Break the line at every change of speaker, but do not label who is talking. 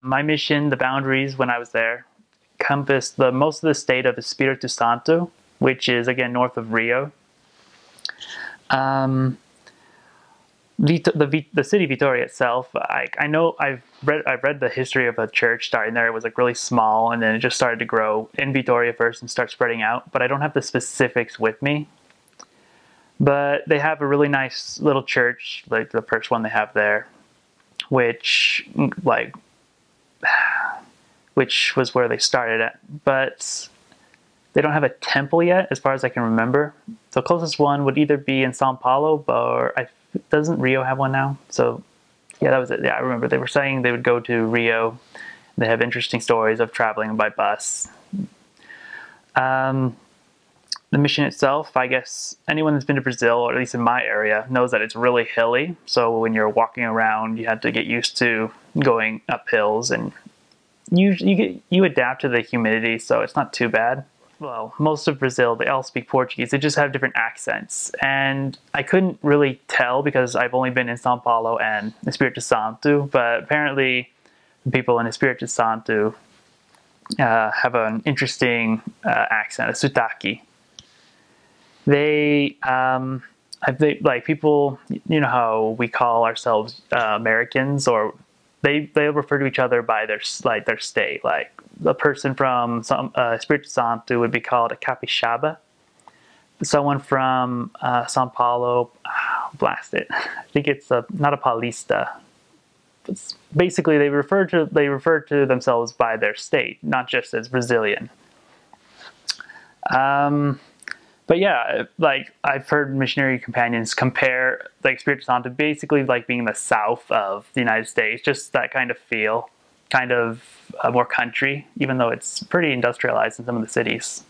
My mission, the boundaries when I was there, encompassed most of the state of Espiritu Santo, which is again north of Rio. The city Vitoria itself, I know I've read the history of a church starting there. It was like really small, and then it just started to grow in Vitoria first and start spreading out. But I don't have the specifics with me. But they have a really nice little church, like the first one they have there, which was where they started at. But they don't have a temple yet, as far as I can remember. The closest one would either be in Sao Paulo, or doesn't Rio have one now? So yeah, that was it. Yeah, I remember they were saying they would go to Rio. They have interesting stories of traveling by bus. The mission itself, I guess anyone that's been to Brazil, or at least in my area, knows that it's really hilly. So when you're walking around, you have to get used to going up hills, and you adapt to the humidity, so it's not too bad. Well, most of Brazil, they all speak Portuguese. They just have different accents. And I couldn't really tell because I've only been in Sao Paulo and Espiritu Santo, but apparently the people in Espiritu Santo have an interesting accent, a sotaque. They like people, you know how we call ourselves Americans, or they refer to each other by their state. Like the person from Espiritu Santo would be called a capixaba. Someone from Sao Paulo, blast it, I think it's not a paulista. It's basically they refer to themselves by their state, not just as Brazilian. But yeah, like I've heard missionary companions compare like Espiritu Santo basically like being the south of the United States, just that kind of feel, kind of more country, even though it's pretty industrialized in some of the cities.